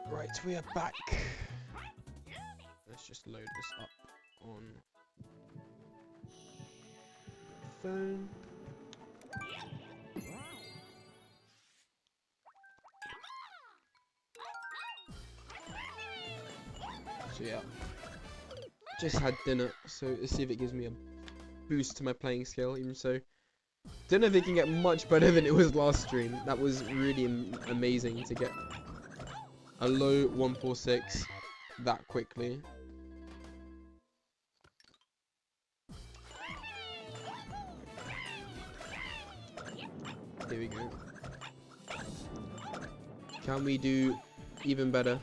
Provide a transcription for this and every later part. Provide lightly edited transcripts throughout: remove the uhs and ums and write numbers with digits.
Right, we are back. Let's just load this up on phone. So yeah, just had dinner, so let's see if it gives me a boost to my playing skill. Even so, don't know if it can get much better than it was last stream. That was really amazing to get a low 146 that quickly. Here we go. Can we do even better?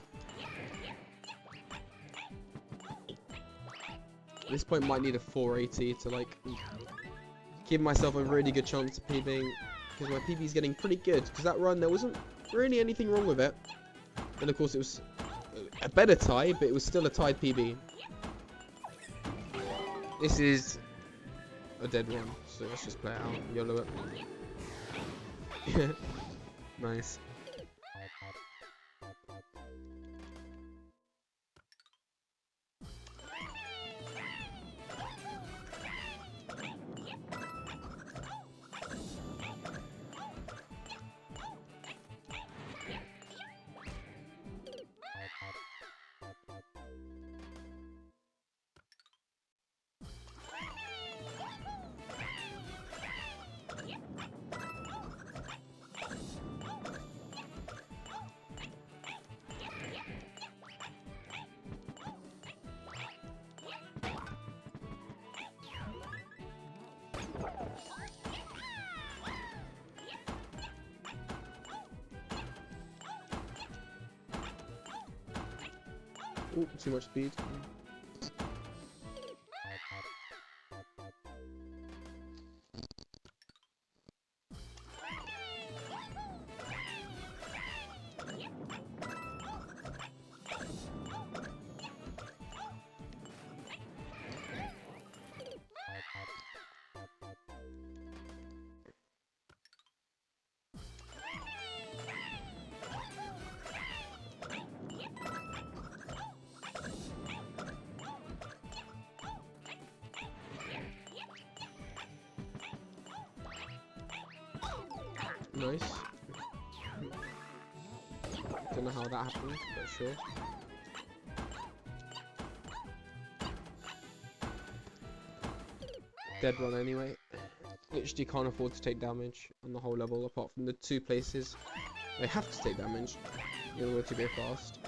At this point might need a 480 to like give myself a really good chance of PBing, because my PB is getting pretty good, because that run there wasn't really anything wrong with it, and of course it was a better tie, but it was still a tied PB. This is a dead run, so let's just play it out, YOLO it. Nice. Oh, too much speed. Nice. Don't know how that happened, but sure. Dead run anyway. Literally can't afford to take damage on the whole level, apart from the 2 places they have to take damage in order to go fast.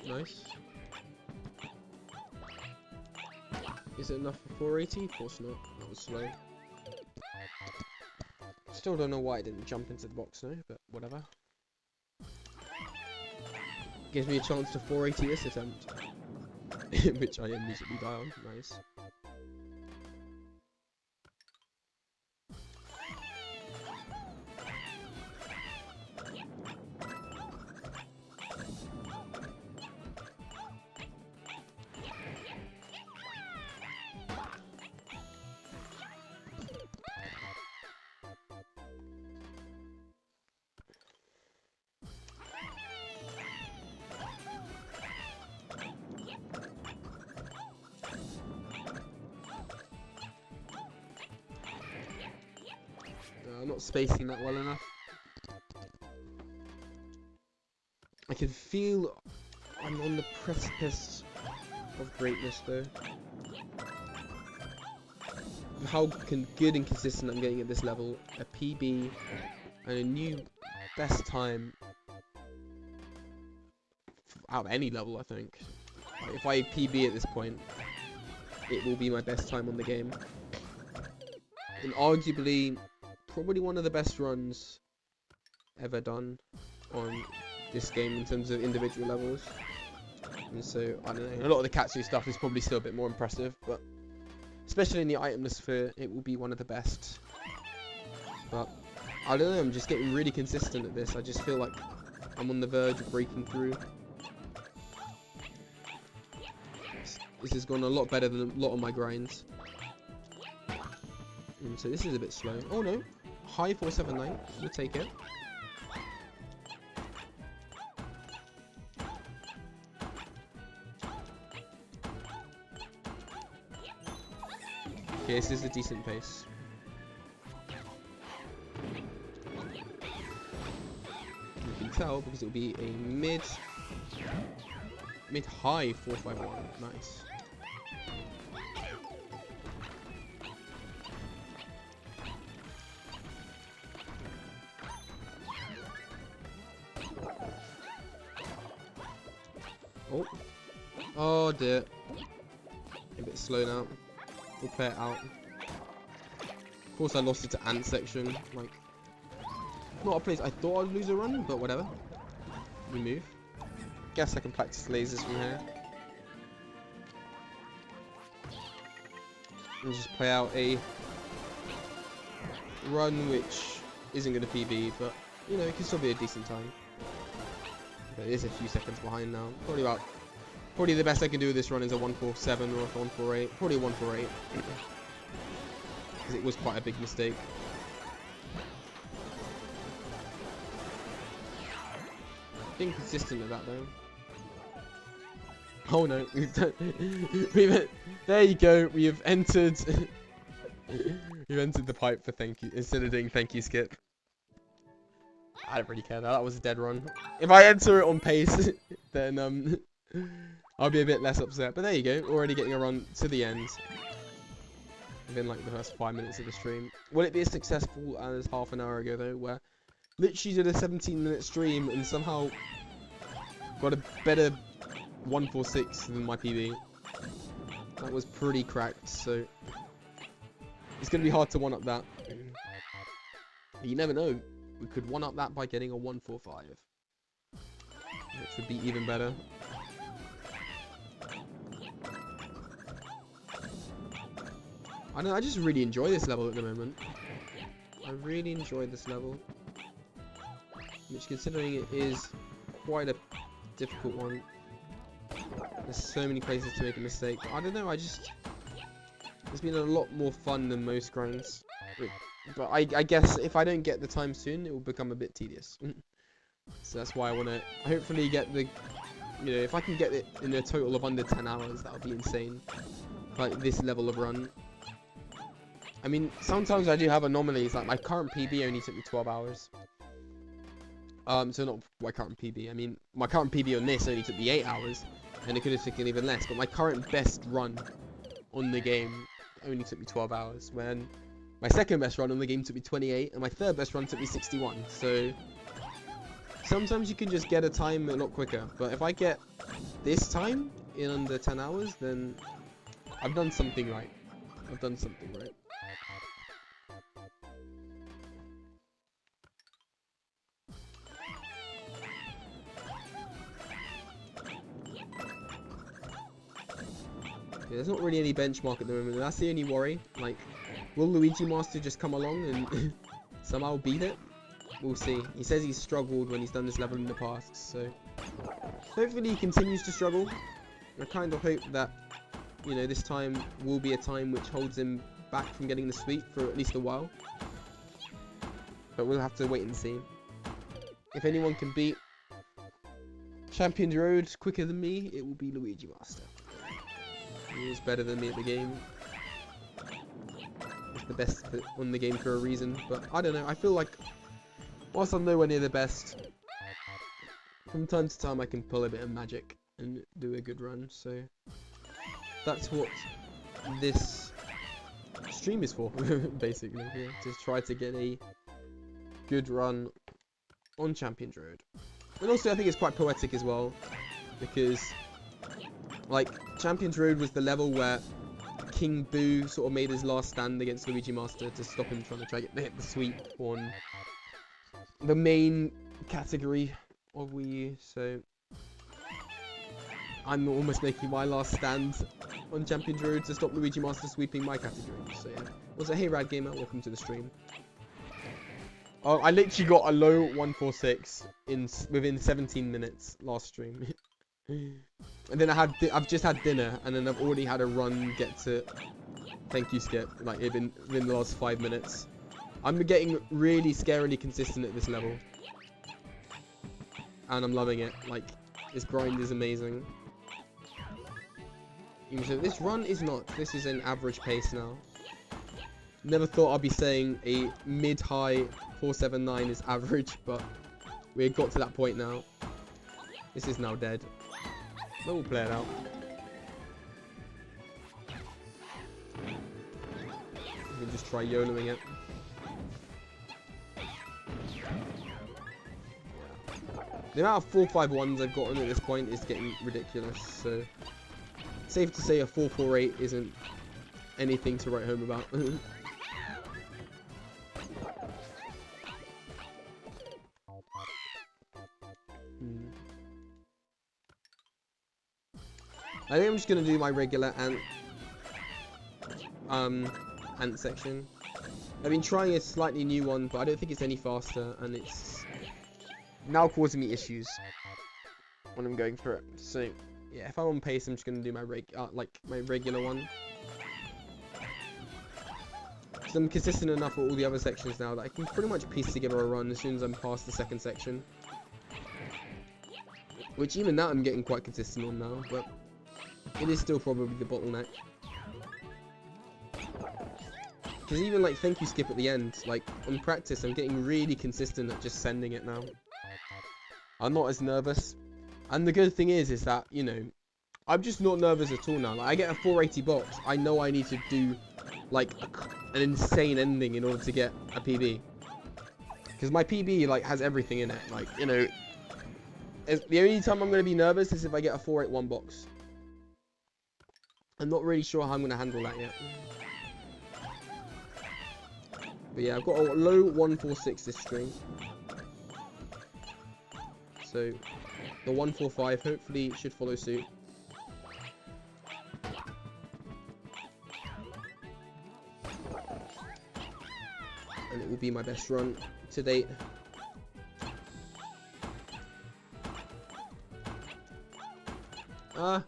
Nice. Is it enough for 480? Of course not. That was slow. Still don't know why I didn't jump into the box though, but whatever. Gives me a chance to 480 this attempt. Which I immediately die on. Nice. I'm not spacing that well enough. I can feel I'm on the precipice of greatness though. How good and consistent I'm getting at this level. A PB and a new best time out of any level, I think. Like, if I PB at this point, it will be my best time on the game. And arguably probably one of the best runs ever done on this game in terms of individual levels. And so, I don't know, a lot of the Katsu stuff is probably still a bit more impressive, but especially in the itemless sphere, it will be one of the best. But I don't know, I'm just getting really consistent at this. I just feel like I'm on the verge of breaking through. This has gone a lot better than a lot of my grinds. So this is a bit slow. Oh no, high 479, we'll take it. Okay, this is a decent pace. You can tell because it will be a mid-high 451. Nice. Oh. Oh dear. A bit slow now. We'll play it out. Of course I lost it to Ant section. Like, not a place I thought I'd lose a run, but whatever. We move. Guess I can practice lasers from here. And just play out a run which isn't going to PB, but you know, it can still be a decent time. But it is a few seconds behind now. Probably the best I can do with this run is a 147 or a 148. Probably a 148. Because it was quite a big mistake. Being consistent with that though. Oh no, there you go, we have entered we've entered the pipe for thank you instead of doing thank you skip. I don't really care though, that was a dead run. If I enter it on pace, then I'll be a bit less upset. But there you go, already getting a run to the end. Within like the first 5 minutes of the stream. Will it be as successful as half an hour ago though, where literally did a 17-minute stream and somehow got a better 146 than my PB. That was pretty cracked, so it's going to be hard to one-up that. You never know, we could one-up that by getting a 145, which would be even better. I don't know, I just really enjoy this level at the moment. I really enjoy this level, which, considering it is quite a difficult one, there's so many places to make a mistake. I don't know, it's been a lot more fun than most grinds. But I guess if I don't get the time soon, it will become a bit tedious. So that's why I want to hopefully get the, you know, if I can get it in a total of under 10 hours, that would be insane. Like this level of run. I mean, sometimes I do have anomalies, like my current PB only took me 12 hours. So not my current PB, I mean, my current PB on this only took me 8 hours, and it could have taken even less, but my current best run on the game only took me 12 hours, when my second best run on the game took me 28, and my third best run took me 61, so sometimes you can just get a time a lot quicker, but if I get this time in under 10 hours, then I've done something right. I've done something right. Yeah, there's not really any benchmark at the moment, that's the only worry. Like, will Luigi Master just come along and somehow beat it? We'll see. He says he's struggled when he's done this level in the past, so hopefully he continues to struggle. I kind of hope that, you know, this time will be a time which holds him back from getting the sweep for at least a while. But we'll have to wait and see. If anyone can beat Champions Road quicker than me, it will be Luigi Master. He is better than me at the game. He's the best on the game for a reason, but I don't know, I feel like whilst I'm nowhere near the best, from time to time I can pull a bit of magic and do a good run, so that's what this stream is for, basically, yeah, to try to get a good run on Champions Road. And also I think it's quite poetic as well, because like Champions Road was the level where King Boo sort of made his last stand against Luigi Master to stop him trying to try to hit the sweep on the main category of Wii U, so I'm almost making my last stand on Champions Road to stop Luigi Master sweeping my category. So yeah. Also, hey Rad Gamer, welcome to the stream. Oh, I literally got a low 146 within 17 minutes last stream. And then I've just had dinner, and then I've already had a run get to thank you Skip, like within the last 5 minutes. I'm getting really scarily consistent at this level. And I'm loving it. Like, this grind is amazing. Even so, this run is not. This is an average pace now. Never thought I'd be saying a mid-high 479 is average, but we got to that point now. This is now dead. But we'll play it out. We can just try YOLOing it. The amount of 451s I've gotten at this point is getting ridiculous, so safe to say a 448 isn't anything to write home about. I think I'm just gonna do my regular ant section. I've been trying a slightly new one, but I don't think it's any faster, and it's now causing me issues when I'm going through it. So yeah, if I'm on pace, I'm just gonna do my regular one. So I'm consistent enough with all the other sections now that I can pretty much piece together a run as soon as I'm past the second section. Which even that I'm getting quite consistent on now, but it is still probably the bottleneck. Because even like thank you Skip at the end, like on practice I'm getting really consistent at just sending it now. I'm not as nervous. And the good thing is that, you know, I'm just not nervous at all now. Like, I get a 480 box, I know I need to do like an insane ending in order to get a PB. Because my PB like has everything in it. Like, you know, the only time I'm going to be nervous is if I get a 481 box. I'm not really sure how I'm going to handle that yet. But yeah, I've got a low 146 this stream. So the 145 hopefully should follow suit. And it will be my best run to date. Ah,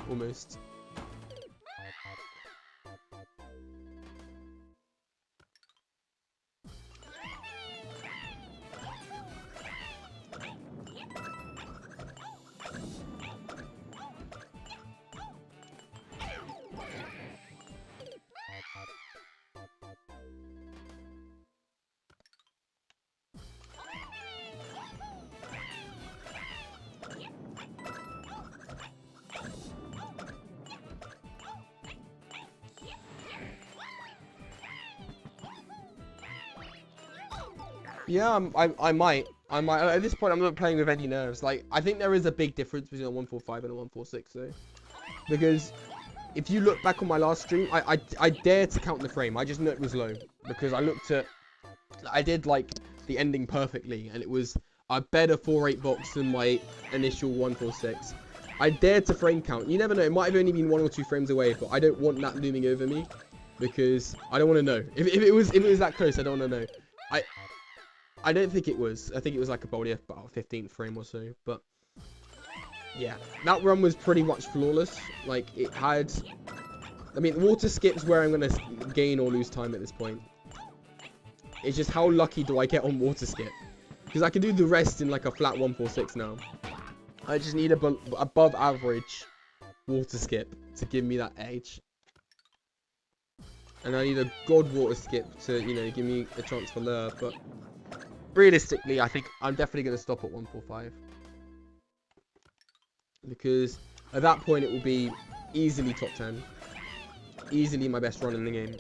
almost. Yeah, I might. At this point, I'm not playing with any nerves. Like, I think there is a big difference between a 145 and a 146, though. Because if you look back on my last stream, I dared to count the frame. I just knew it was low. Because I looked at... I did, like, the ending perfectly. And it was a better 4.8 box than my initial 146. I dared to frame count. You never know. It might have only been 1 or 2 frames away. But I don't want that looming over me. Because I don't want to know. If it was that close, I don't want to know. I don't think it was. I think it was like about 15th frame or so. But yeah, that run was pretty much flawless. Like, it had... I mean, water skip's where I'm going to gain or lose time at this point. It's just how lucky do I get on water skip? Because I can do the rest in like a flat 146 now. I just need above average water skip to give me that edge. And I need a god water skip to, you know, give me a chance for lure. But realistically, I think I'm definitely going to stop at 145. Because at that point, it will be easily top 10. Easily my best run in the game.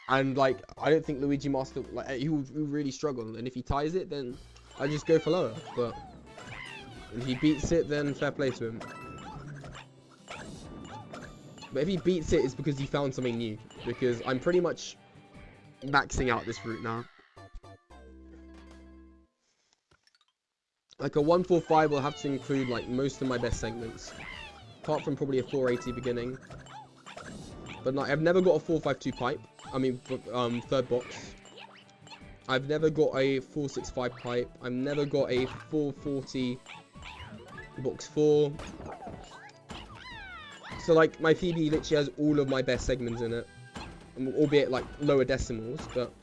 And, like, I don't think Luigi Master, like, he will really struggle. And if he ties it, then I just go for lower. But if he beats it, then fair play to him. But if he beats it, it's because he found something new. Because I'm pretty much maxing out this route now. Like a 145 will have to include like most of my best segments. apart from probably a 480 beginning. But no, I've never got a 452 pipe. I mean, third box. I've never got a 465 pipe. I've never got a 440 box 4. So like my PB literally has all of my best segments in it, albeit like lower decimals. But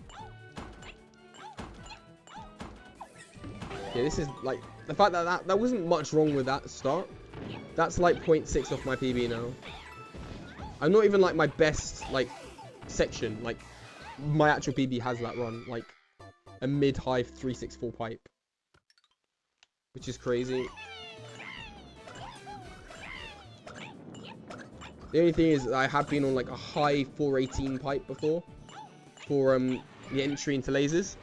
yeah, this is like the fact that that wasn't much wrong with that start. That's like 0.6 off my PB now. I'm not even like my best like section. Like my actual PB has that run like a mid-high 364 pipe, which is crazy. The only thing is I have been on like a high 418 pipe before for the entry into lasers,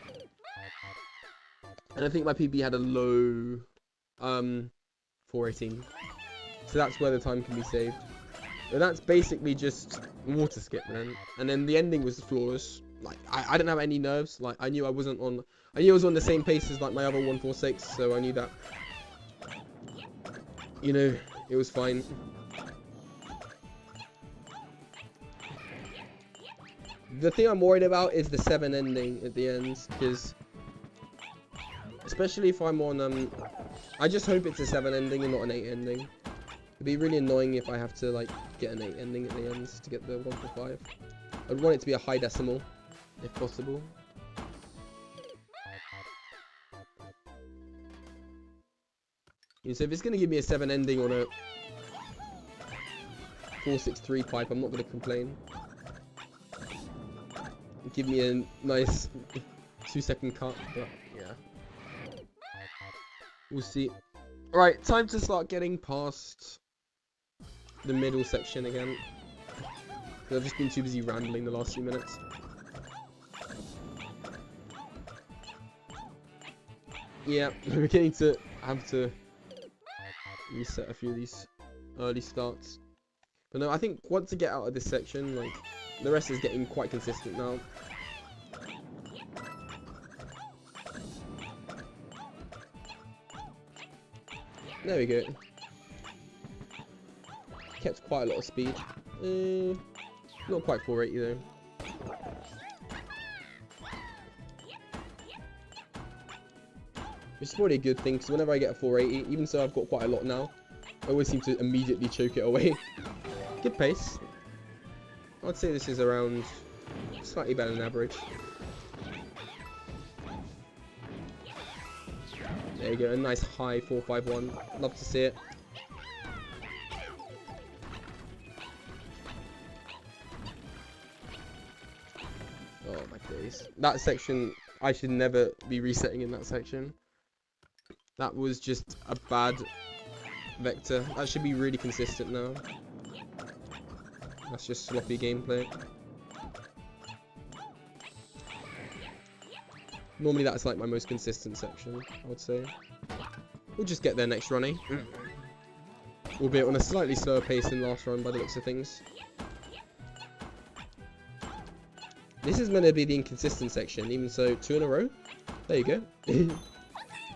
and I think my PB had a low 418, so that's where the time can be saved. But that's basically just water skip, man. And then the ending was flawless. Like I didn't have any nerves. Like I knew I was on the same pace as like my other 146, so I knew that, you know, it was fine. The thing I'm worried about is the 7 ending at the end, because especially if I'm on I just hope it's a 7 ending and not an 8 ending. It'd be really annoying if I have to like get an 8 ending at the end to get the 145. I'd want it to be a high decimal if possible. So if it's going to give me a 7 ending on a 463 pipe, I'm not going to complain. Give me a nice 2-second cut, but yeah. We'll see. Alright, time to start getting past the middle section again. I've just been too busy rambling the last few minutes. Yeah, we're beginning to have to reset a few of these early starts. But no, I think once I get out of this section, like, the rest is getting quite consistent now. There we go. Kept quite a lot of speed. Not quite 480 though. Which is probably a good thing, because whenever I get a 480, even so I've got quite a lot now, I always seem to immediately choke it away. Good pace. I'd say this is around slightly better than average. There you go, a nice high 451. Love to see it. Oh my days. That section, I should never be resetting in that section. That was just a bad vector. That should be really consistent now. That's just sloppy gameplay. Normally that's like my most consistent section, I would say. We'll just get there next run, eh? Albeit on a slightly slower pace than last run by the looks of things. This is meant to be the inconsistent section, even so 2 in a row. There you go.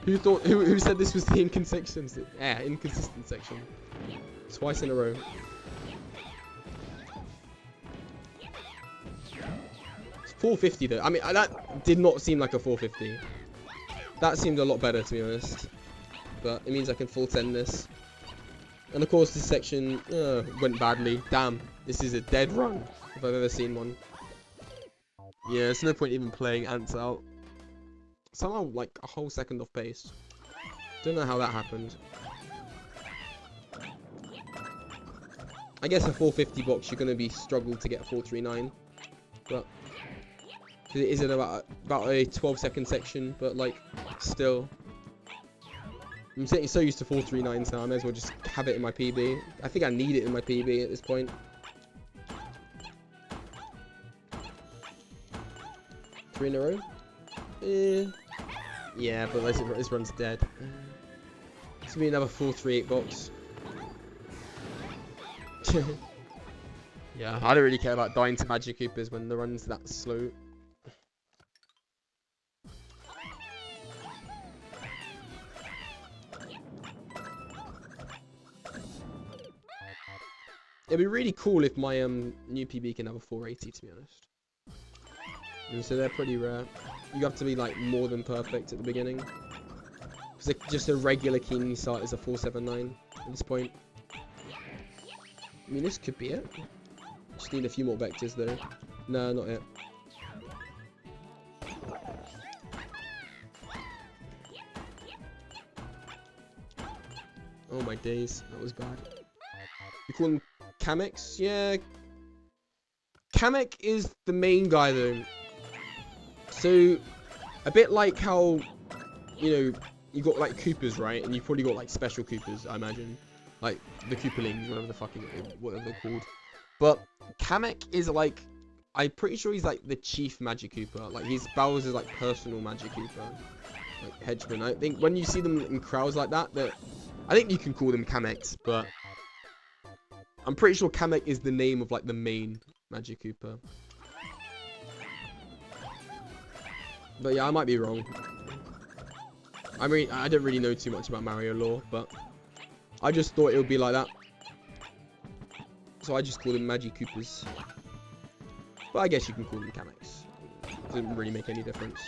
Who said this was the inconsistent section? Twice in a row. It's 450 though. I mean, that did not seem like a 450. That seemed a lot better, to be honest. But it means I can full 10 this. And of course, this section went badly. Damn, this is a dead run if I've ever seen one. Yeah, there's no point even playing Ants out. Somehow, like, a whole second off pace. Don't know how that happened. I guess a 450 box, you're going to be struggled to get a 439. But it is about a 12-second section, but, like, still. I'm getting so used to 439s now, I may as well just have it in my PB. I think I need it in my PB at this point. Three in a row? Yeah, but this run's dead. It's gonna be another 438 box. Yeah, I don't really care about dying to Magic Coopers when the run's that slow. It'd be really cool if my new PB can have a 480, to be honest. And so they're pretty rare. You have to be like more than perfect at the beginning. Because just a regular Keenly start is a 479 at this point. I mean, this could be it. Just need a few more vectors though. No, not it. Oh my days, that was bad. You call them Kamex? Yeah. Kamek is the main guy though. So, a bit like how, you know, you got like Koopas, right? And you've probably got like special Koopas, I imagine. Like the Koopalings, whatever the fuck whatever they're called. But Kamek is like, I'm pretty sure he's like the chief Magic Koopa. Like he's Bowser's like personal Magic Koopa. Like henchman. I think when you see them in crowds like that, I think you can call them Kameks, but I'm pretty sure Kamek is the name of like the main Magic Koopa. But yeah, I might be wrong. I mean, I don't really know too much about Mario lore, but I just thought it would be like that. So I just call them Magic Koopas. But I guess you can call them Kameks. Doesn't really make any difference.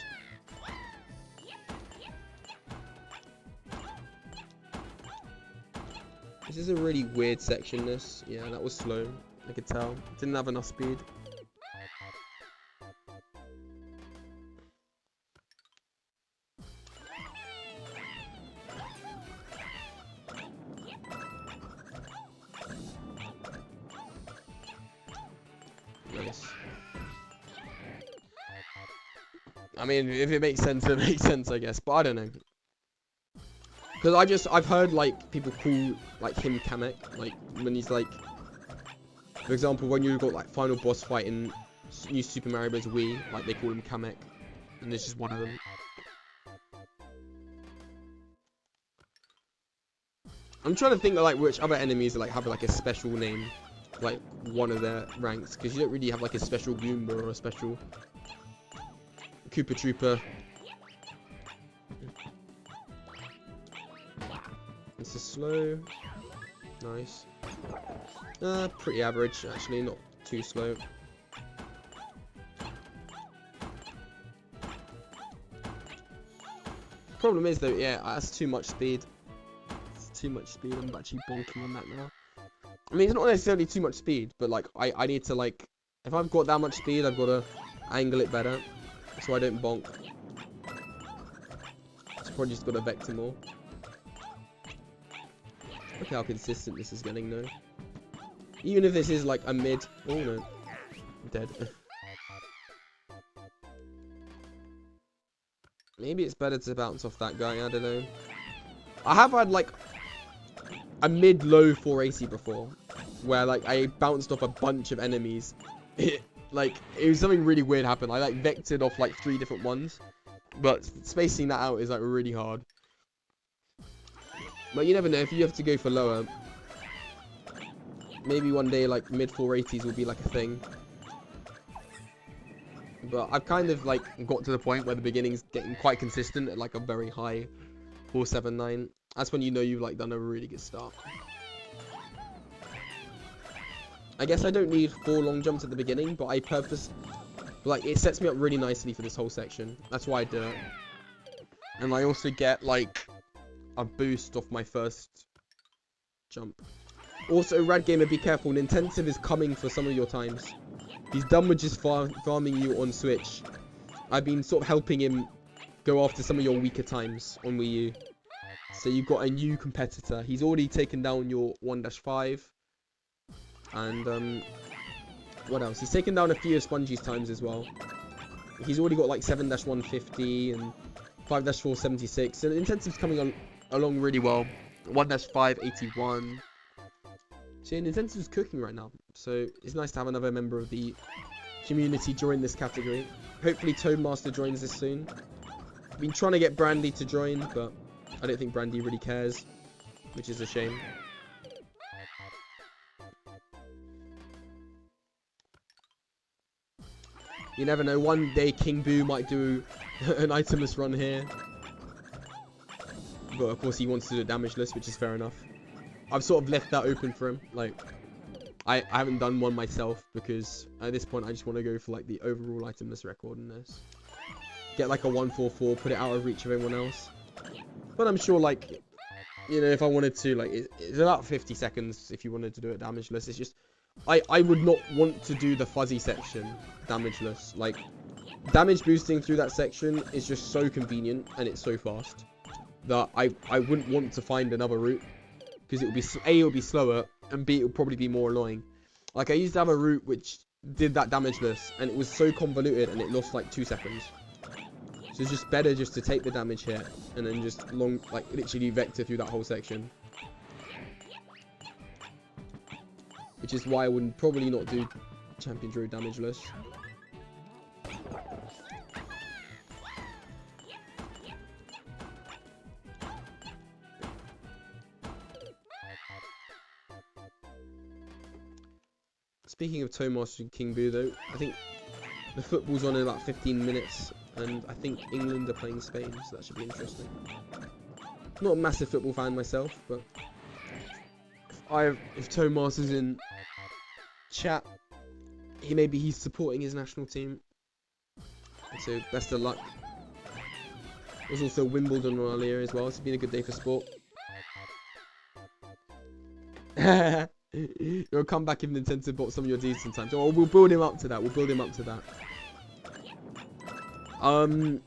This is a really weird section, this. Yeah, that was slow. I could tell. Didn't have enough speed. Nice. I mean, if it makes sense, it makes sense, I guess. But I don't know. Because I've heard, like, people call, like, him Kamek. Like, when he's, like... For example, when you've got, like, final boss fight in New Super Mario Bros. Wii, like, they call him Kamek. And this is one of them. I'm trying to think of, like, which other enemies, like, have, like, a special name. Like, one of their ranks. Because you don't really have, like, a special Goomba or a special Koopa Trooper. This is slow. Nice. Pretty average, actually, not too slow. Problem is, though, yeah, that's too much speed. It's too much speed. I'm actually bonking on that now. I mean, it's not necessarily too much speed, but, like, I need to, like... If I've got that much speed, I've got to angle it better. So I don't bonk. So probably just got to vector more. Look how consistent this is getting though. Even if this is like a mid... Oh no. I'm dead. Maybe it's better to bounce off that guy, I don't know. I have had like a mid-low 480 before. Where like I bounced off a bunch of enemies. Like it was something really weird happened. I like vectored off like 3 different ones. But spacing that out is like really hard. But you never know, if you have to go for lower, maybe one day like mid 480s will be like a thing. But I've kind of like got to the point where the beginning's getting quite consistent at like a very high 479. That's when you know you've like done a really good start. I guess I don't need 4 long jumps at the beginning, but like it sets me up really nicely for this whole section. That's why I do it. And I also get like a boost off my first jump. Also, Rad Gamer, be careful. Nintensive is coming for some of your times. He's done with just farming you on Switch. I've been sort of helping him go after some of your weaker times on Wii U. So you've got a new competitor. He's already taken down your 1-5. And, what else? He's taken down a few of Spongey's times as well. He's already got like 7-150 and 5-476. So Nintensive's coming on along really well. 1-581. So yeah, Nintendo's cooking right now. So it's nice to have another member of the community join this category. Hopefully Toadmaster joins this soon. I've been trying to get Brandy to join, but I don't think Brandy really cares, which is a shame. You never know, one day King Boo might do an itemless run here. But of course he wants to do it damageless, which is fair enough. I've sort of left that open for him. Like, I haven't done one myself because at this point I just want to go for like the overall itemless record in this. Get like a 144, put it out of reach of everyone else. But I'm sure like, you know, if I wanted to, like it's about 50 seconds if you wanted to do it damageless. It's just, I would not want to do the fuzzy section damageless. Like, damage boosting through that section is just so convenient and it's so fast that I wouldn't want to find another route, because it would be A, it would be slower, and B, it would probably be more annoying. Like, I used to have a route which did that damageless, and it was so convoluted and it lost like 2 seconds. So it's just better just to take the damage hit and then just literally vector through that whole section. Which is why I would probably not do Champions Road damageless. Speaking of Tomas and King Boo though, I think the football's on in about 15 minutes, and I think England are playing Spain, so that should be interesting. Not a massive football fan myself, but if Tomas is in chat, he's supporting his national team. So best of luck. There's also Wimbledon earlier as well. It's been a good day for sport. You'll come back if Nintendo bought some of your decent times. Oh, we'll build him up to that. I mean,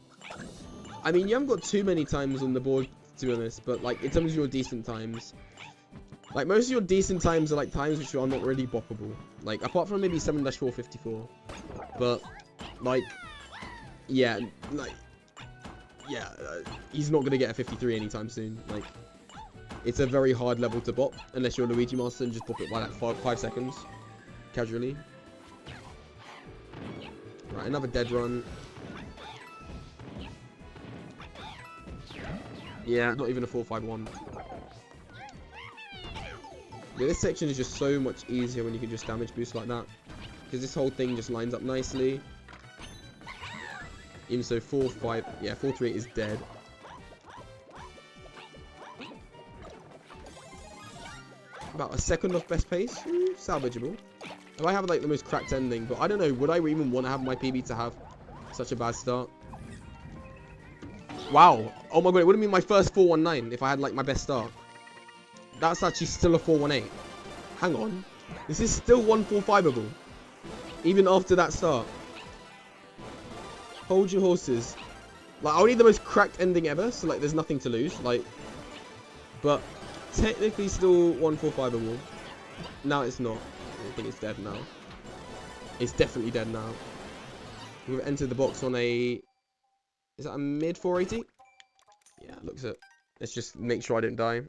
you haven't got too many times on the board, to be honest, but like in terms of your decent times, like most of your decent times are like times which are not really boppable. Like apart from maybe 7-454, but like yeah, he's not gonna get a 53 anytime soon. Like, it's a very hard level to bop unless you're a Luigi Master and just bop it by like 5 seconds casually. Right, another dead run. Yeah, not even a 4-5-1. Yeah, this section is just so much easier when you can just damage boost like that, because this whole thing just lines up nicely. Even so, 4-3-8 is dead. About a second off best pace, salvageable. If I have like the most cracked ending, but I don't know, would I even want to have my PB to have such a bad start? Wow, oh my god, it would have been my first 4-1-9 if I had like my best start. That's actually still a 4-1-8. Hang on, this is still 1-4-5-able, even after that start. Hold your horses. Like, I'll need the most cracked ending ever, so like there's nothing to lose, like, but technically still 1-4-5-able. No, it's not. I think it's dead now. It's definitely dead now. We've entered the box on a... Is that a mid 480? Yeah, looks it. Let's just make sure I don't die.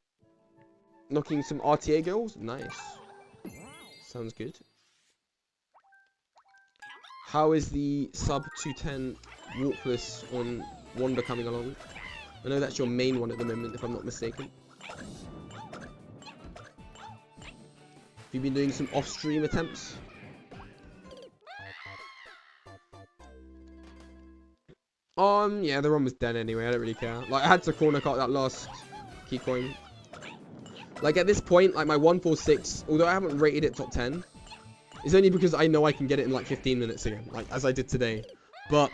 Knocking some RTA goals? Nice. Sounds good. How is the sub 210 Warpless on Wanda coming along? I know that's your main one at the moment, if I'm not mistaken. Have you been doing some off-stream attempts? Yeah, the run was dead anyway. I don't really care. Like, I had to corner cut that last key coin. Like, at this point, like, my 146, although I haven't rated it top 10, is only because I know I can get it in, like, 15 minutes again, like, as I did today. But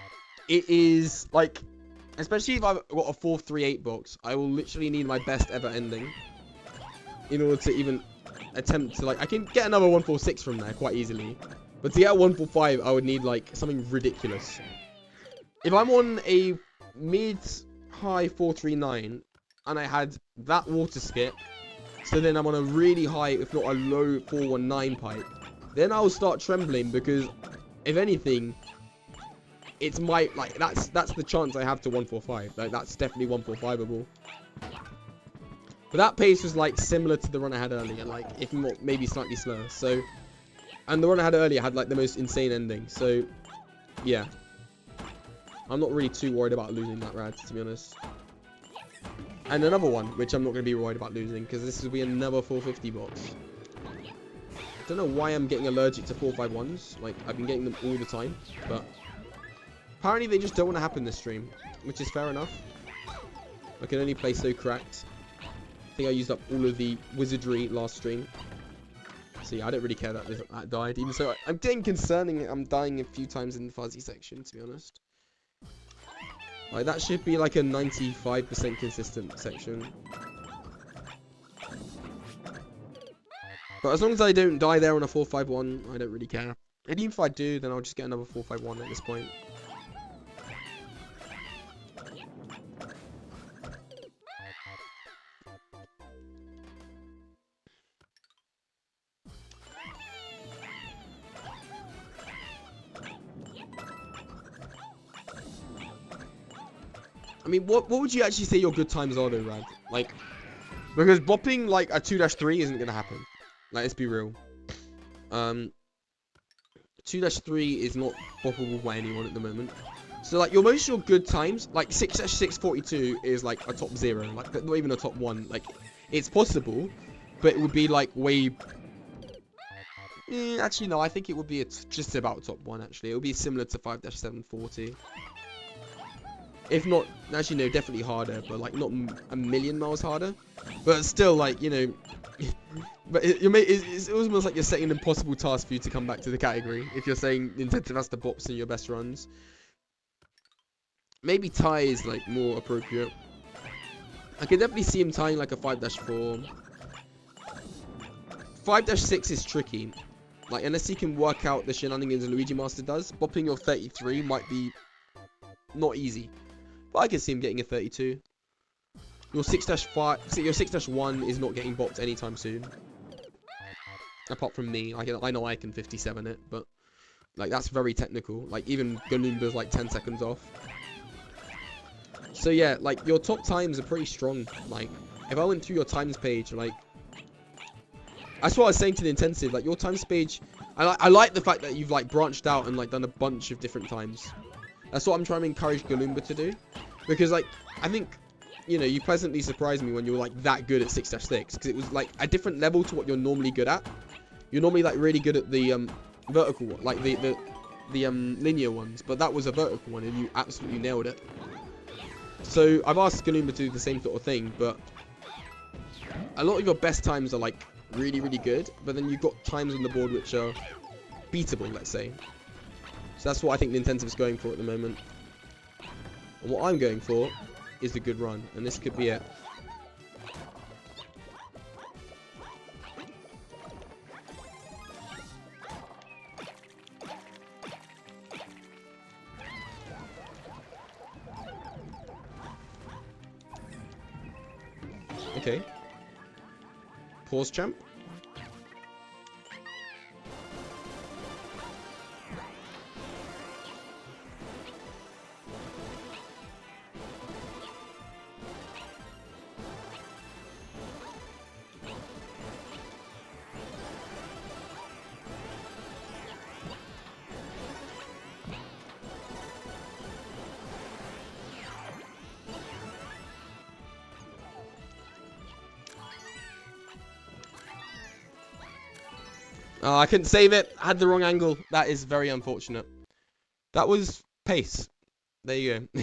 it is, like, especially if I've got a 4-3-8 box, I will literally need my best ever ending in order to even attempt to, like, I can get another 146 from there quite easily. But to get a 145, I would need, like, something ridiculous. If I'm on a mid-high 439 and I had that water skip, so then I'm on a really high, if not a low 419 pipe, then I'll start trembling, because if anything, it's my, like, that's the chance I have to 145. Like, that's definitely 145-able. But that pace was, like, similar to the run I had earlier, like, if not, maybe slightly slower. So, and the run I had earlier had, like, the most insane ending. So, yeah. I'm not really too worried about losing that rad, to be honest. And another one, which I'm not going to be worried about losing, because this will be another 450 box. I don't know why I'm getting allergic to 451s. Like, I've been getting them all the time, but apparently they just don't want to happen this stream, which is fair enough. I can only play so cracked. I think I used up all of the wizardry last stream. So yeah, I don't really care that that died. Even so, I'm getting concerning. I'm dying a few times in the fuzzy section, to be honest. Like, that should be like a 95% consistent section. But as long as I don't die there on a 4-5-1, I don't really care. And even if I do, then I'll just get another 4-5-1 at this point. I mean, what would you actually say your good times are though, Rad? Like, because bopping like a 2-3 isn't gonna happen. Like, let's be real. 2-3 is not boppable by anyone at the moment. So like your good times, like 6-642 is like a top 0, like not even a top 1. Like, it's possible, but it would be like way. Actually no, I think it would be just about top 1. Actually, it would be similar to 5-740. If not, actually no, definitely harder, but like not a million miles harder. But still, like, you know, but it's almost like you're setting an impossible task for you to come back to the category. If you're saying Nintensive has the bops in your best runs, maybe tie is like more appropriate. I can definitely see him tying like a 5-4. 5-6 is tricky. Like, unless he can work out the shenanigans Luigi Master does, bopping your 33 might be not easy. But I can see him getting a 32. Your 6-5, your 6-1 is not getting bopped anytime soon. Apart from me, I know I can 57 it, but like that's very technical. Like even Galoomba's like 10 seconds off. So yeah, like your top times are pretty strong. Like if I went through your times page, like that's what I was saying to the intensive. Like your times page, I like the fact that you've like branched out and like done a bunch of different times. That's what I'm trying to encourage Galoomba to do, because like I think, you know, you pleasantly surprised me when you were like that good at 6-6, because it was like a different level to what you're normally good at. You're normally like really good at the vertical one, like the linear ones, but that was a vertical one and you absolutely nailed it. So I've asked Galoomba to do the same sort of thing, but a lot of your best times are like really good, but then you've got times on the board which are beatable, let's say. So that's what I think the Intensive's going for at the moment. And what I'm going for is a good run, and this could be it. Okay. Pause, champ. I couldn't save it. I had the wrong angle. That is very unfortunate. That was pace. There you go.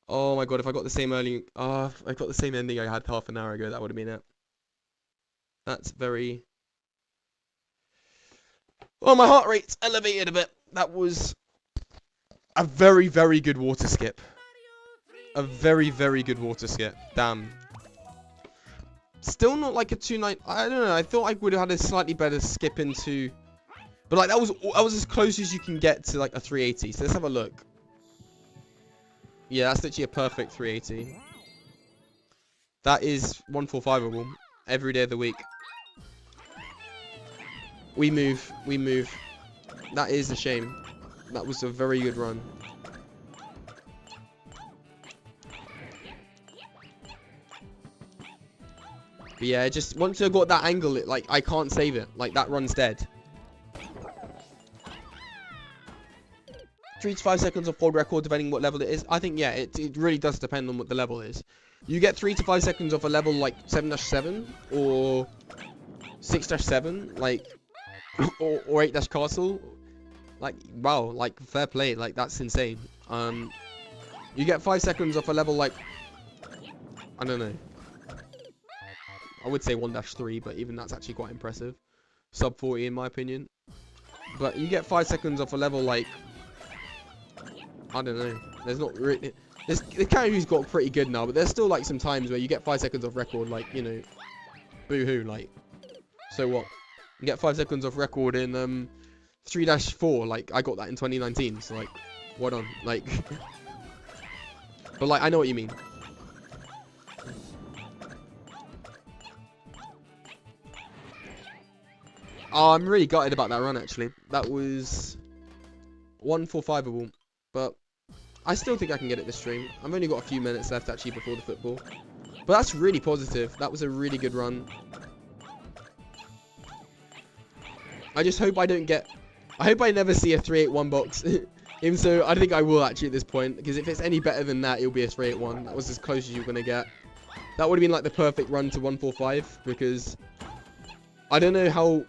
Oh my god, if I got the same if I got the same ending I had half an hour ago, that would have been it. That's very... Oh, my heart rate's elevated a bit. That was a very good water skip. A very good water skip. Damn. Still not like a 2-9. I don't know. I thought I would have had a slightly better skip into, but like that was as close as you can get to like a 380. So let's have a look. Yeah, that's literally a perfect 380. That is 145able every day of the week. We move. That is a shame. That was a very good run. But yeah, just once I got that angle, like I can't save it. Like that run's dead. 3 to 5 seconds of hold record, depending what level it is. I think yeah, it really does depend on what the level is. You get 3 to 5 seconds off a level like 7-7 or 6-7, like or 8-castle. Like wow, like fair play. Like that's insane. You get 5 seconds off a level like I don't know. I would say 1-3, but even that's actually quite impressive. sub 40 in my opinion. But you get 5 seconds off a level like, I don't know. There's not really. The character's got pretty good now, but there's still like some times where you get 5 seconds off record, like, you know, boo-hoo, like. So what? You get 5 seconds off record in 3-4, like I got that in 2019, so like, what on, like. But like, I know what you mean. Oh, I'm really gutted about that run actually. That was 145able, but I still think I can get it this stream. I've only got a few minutes left actually before the football. But that's really positive. That was a really good run. I just hope I don't get... I hope I never see a 381 box. Even so, I think I will actually at this point. Because if it's any better than that, it'll be a 381. That was as close as you're going to get. That would have been like the perfect run to 145. Because I don't know how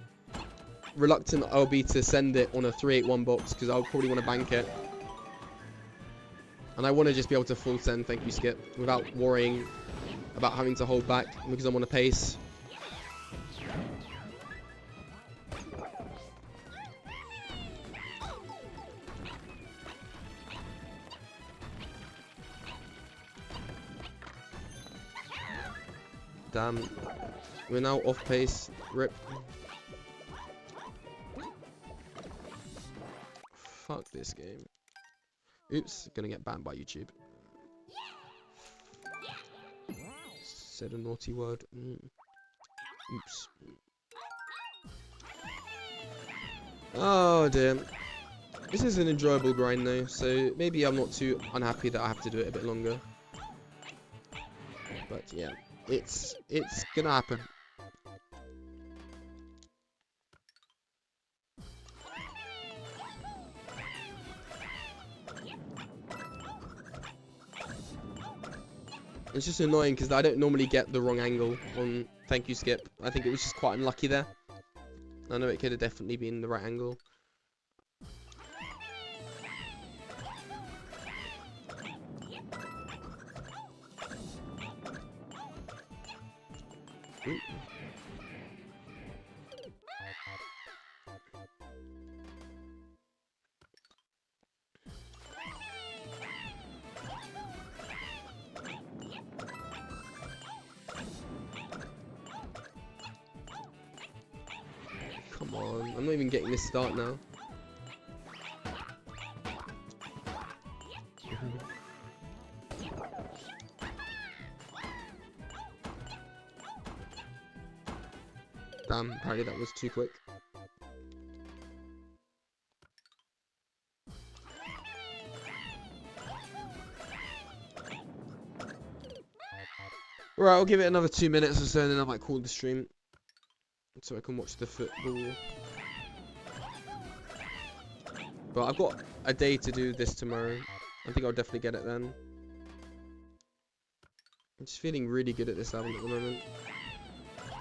reluctant I'll be to send it on a 381 box. Because I'll probably want to bank it. And I want to just be able to full send thank you skip without worrying about having to hold back because I'm on a pace. Damn, we're now off pace. Rip. Fuck this game. Oops, gonna get banned by YouTube. Said a naughty word. Oops. Oh dear. This is an enjoyable grind though, so maybe I'm not too unhappy that I have to do it a bit longer. But yeah, it's gonna happen. It's just annoying because I don't normally get the wrong angle on thank you skip. I think it was just quite unlucky there. I know it could have definitely been the right angle. Ooh. Come on, I'm not even getting this start now. Damn, apparently that was too quick. Right, I'll give it another 2 minutes or so and then I might call the stream. So I can watch the football. But I've got a day to do this tomorrow. I think I'll definitely get it then. I'm just feeling really good at this level at the moment.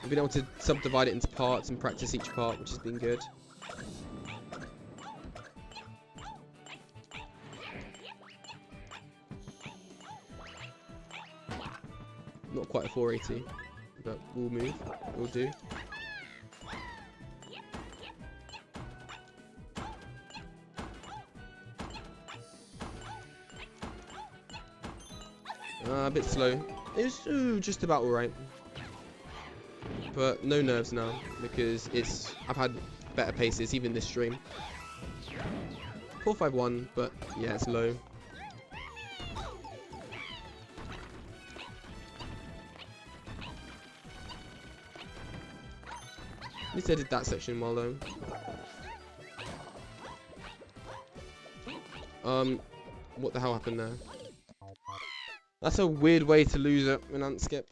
I've been able to subdivide it into parts and practice each part, which has been good. Not quite a 480, but we'll move. We'll do. A bit slow. It's just about alright. But no nerves now because I've had better paces even this stream. 451, but yeah, it's low. At least I did that section well though. What the hell happened there? That's a weird way to lose it in unskip.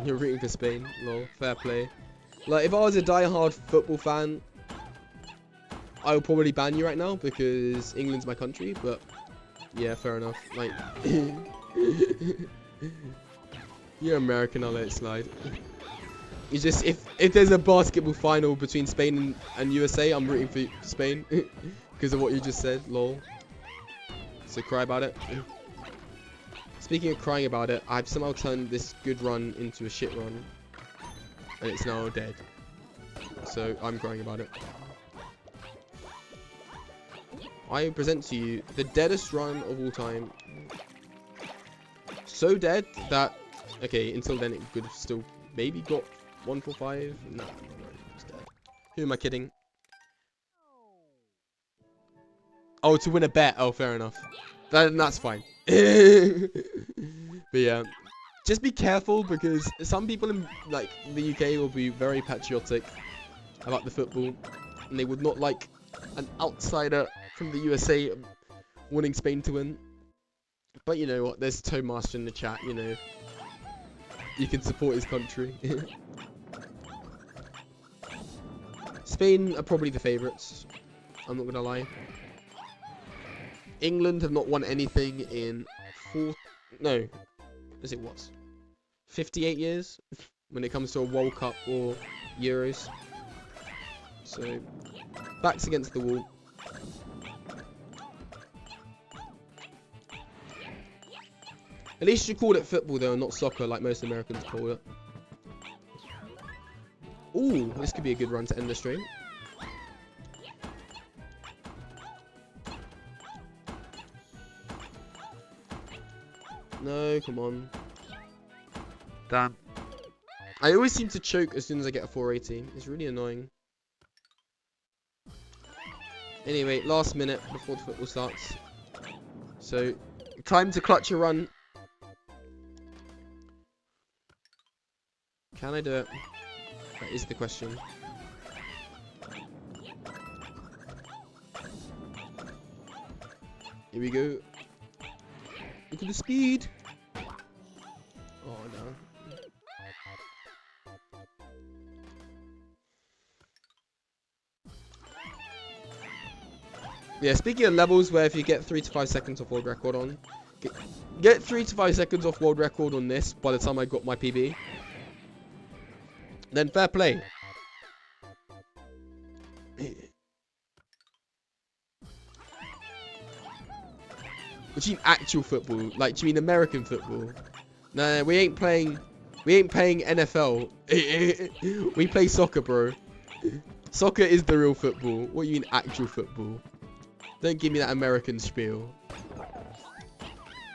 You're rooting for Spain, lol, fair play. Like, if I was a die-hard football fan, I'll probably ban you right now because England's my country, but yeah, fair enough. Like, you're American, I'll let it slide. It's just, if there's a basketball final between Spain and USA, I'm rooting for Spain because of what you just said, lol. So cry about it. Speaking of crying about it, I've somehow turned this good run into a shit run, and it's now dead. So I'm crying about it. I present to you the deadest run of all time. So dead that, okay, until then it could have still maybe got 145. No, it's dead. Who am I kidding? Oh, to win a bet. Oh, fair enough. That's fine. But yeah, just be careful because some people in like the UK will be very patriotic about the football, and they would not like an outsider from the USA wanting Spain to win. But you know what? There's Toadmaster in the chat. You know, you can support his country. Spain are probably the favourites. I'm not gonna lie. England have not won anything in 58 years when it comes to a World Cup or Euros. So, backs against the wall. At least you called it football though, and not soccer like most Americans call it. Ooh, this could be a good run to end the stream. No, come on. Damn. I always seem to choke as soon as I get a 480. It's really annoying. Anyway, last minute before the football starts. So, time to clutch a run. Can I do it? That is the question. Here we go. Look at the speed. Oh no. Yeah, speaking of levels where if you get 3 to 5 seconds off world record on, get 3 to 5 seconds off world record on this by the time I got my PB, then fair play. What do you mean actual football? Like, do you mean American football? No, we ain't playing NFL. We play soccer, bro. Soccer is the real football. What do you mean actual football? Don't give me that American spiel.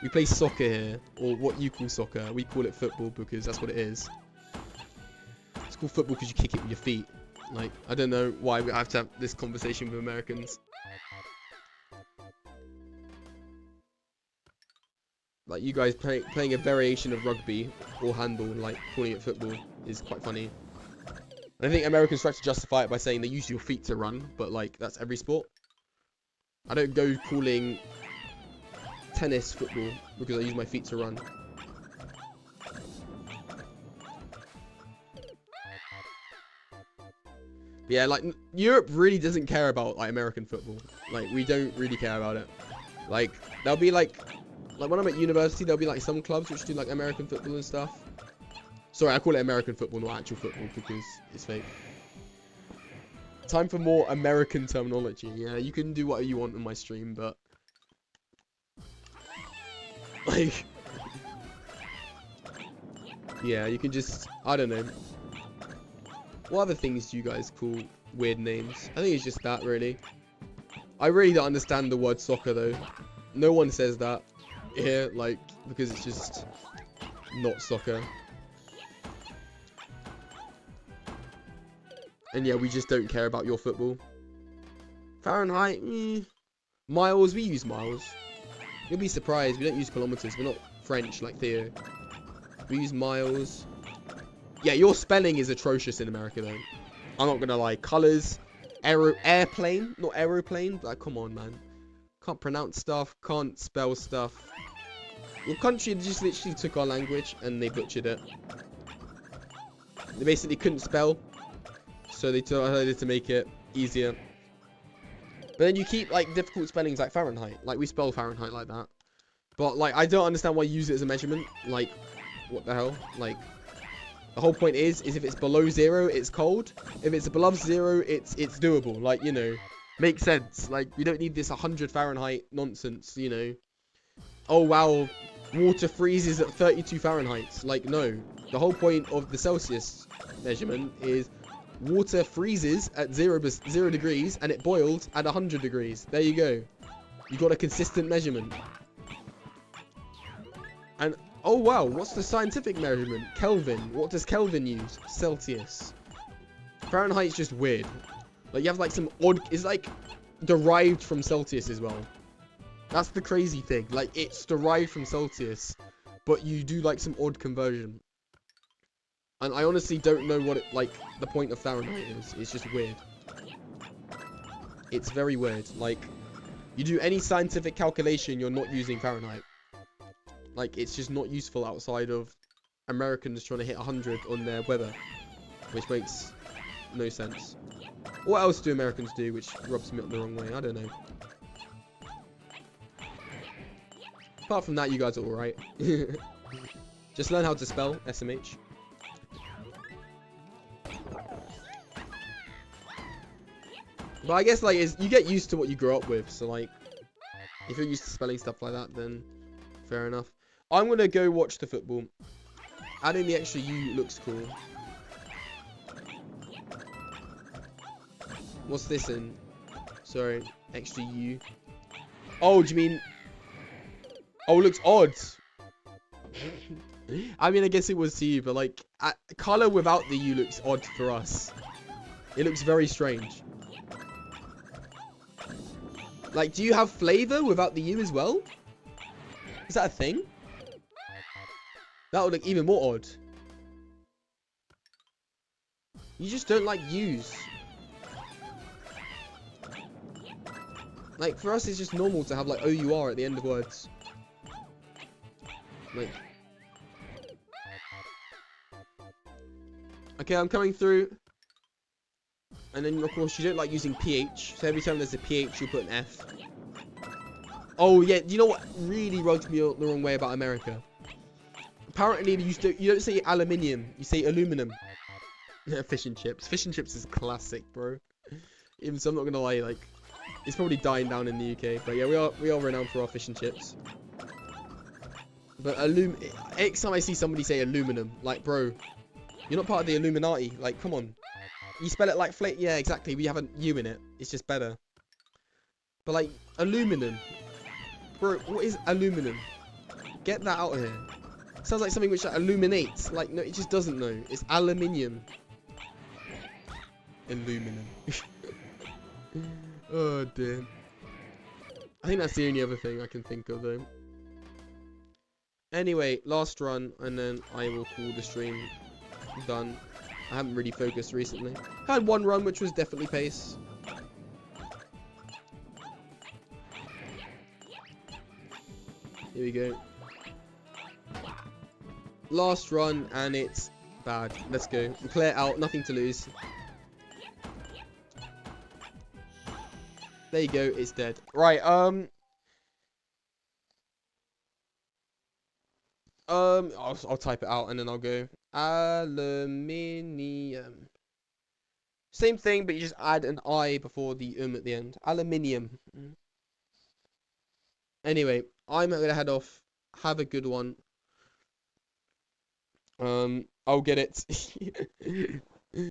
We play soccer here, or what you call soccer. We call it football because that's what it is. It's called football because you kick it with your feet. Like, I don't know why we have to have this conversation with Americans. Like, you guys playing a variation of rugby or handball and like calling it football is quite funny. And I think Americans try to justify it by saying they use your feet to run, but like that's every sport. I don't go calling tennis football because I use my feet to run. Yeah, like Europe really doesn't care about like American football. Like we don't really care about it. Like there'll be like when I'm at university, there'll be like some clubs which do like American football and stuff. Sorry, I call it American football, not actual football because it's fake. Time for more American terminology. Yeah, you can do whatever you want on my stream, but like, yeah, you can just, I don't know. What other things do you guys call weird names? I think it's just that, really. I really don't understand the word soccer, though. No one says that here, like, because it's just not soccer. And yeah, we just don't care about your football. Fahrenheit, miles, we use miles. You'll be surprised, we don't use kilometers. We're not French like Theo. We use miles. Yeah, your spelling is atrocious in America, though. I'm not gonna lie. Colors, airplane, not aeroplane. Like, come on, man. Can't pronounce stuff, can't spell stuff. Your country just literally took our language and they butchered it. They basically couldn't spell, so they decided to make it easier. But then you keep like difficult spellings like Fahrenheit. Like we spell Fahrenheit like that. But like I don't understand why you use it as a measurement. Like what the hell? Like the whole point is if it's below 0, it's cold. If it's above 0, it's doable. Like, you know, makes sense. Like we don't need this 100 Fahrenheit nonsense, you know. Oh wow, water freezes at 32 Fahrenheit. Like no. The whole point of the Celsius measurement is water freezes at 0 degrees and it boils at 100 degrees. There you go. You got a consistent measurement. And oh wow, what's the scientific measurement? Kelvin. What does Kelvin use? Celsius. Fahrenheit's just weird. Like you have like some odd, it's like derived from Celsius as well. That's the crazy thing. Like it's derived from Celsius, but you do like some odd conversion. And I honestly don't know what it, like, the point of Fahrenheit is. It's just weird. It's very weird. Like, you do any scientific calculation, you're not using Fahrenheit. Like, it's just not useful outside of Americans trying to hit 100 on their weather. Which makes no sense. What else do Americans do which rubs me up the wrong way? I don't know. Apart from that, you guys are alright. Just learn how to spell SMH. But I guess, like, you get used to what you grow up with. So, like, if you're used to spelling stuff like that, then fair enough. I'm going to go watch the football. Adding the extra U looks cool. What's this in? Sorry, extra U. Oh, do you mean... Oh, it looks odd. I mean, I guess it was to you, but, like, color without the U looks odd for us. It looks very strange. Like, do you have flavor without the U as well? Is that a thing? That would look even more odd. You just don't like U's. Like, for us, it's just normal to have, like, O-U-R at the end of words. Like... Okay, I'm coming through. And then, of course, you don't like using PH. So every time there's a PH, you'll put an F. Oh, yeah. You know what really rubs me the wrong way about America? Apparently, you don't say aluminium. You say aluminum. Fish and chips. Fish and chips is classic, bro. Even so, I'm not going to lie. Like, it's probably dying down in the UK. But yeah, we are renowned for our fish and chips. But next time I see somebody say aluminum, like, bro, you're not part of the Illuminati. Like, come on. You spell it like flake. Yeah, exactly. We have a U in it. It's just better. But like aluminum, bro. What is aluminum? Get that out of here. Sounds like something which like, illuminates. Like no, it just doesn't know. It's aluminium. Aluminum. Oh dear. I think that's the only other thing I can think of though. Anyway, last run, and then I will call the stream done. I haven't really focused recently. I had one run which was definitely pace. Here we go. Last run and it's bad. Let's go. Clear out, nothing to lose. There you go, it's dead. Right, I'll type it out and then I'll go. Aluminium. Same thing, but you just add an I before the at the end. Aluminium. Anyway, I'm gonna head off. Have a good one. I'll get it.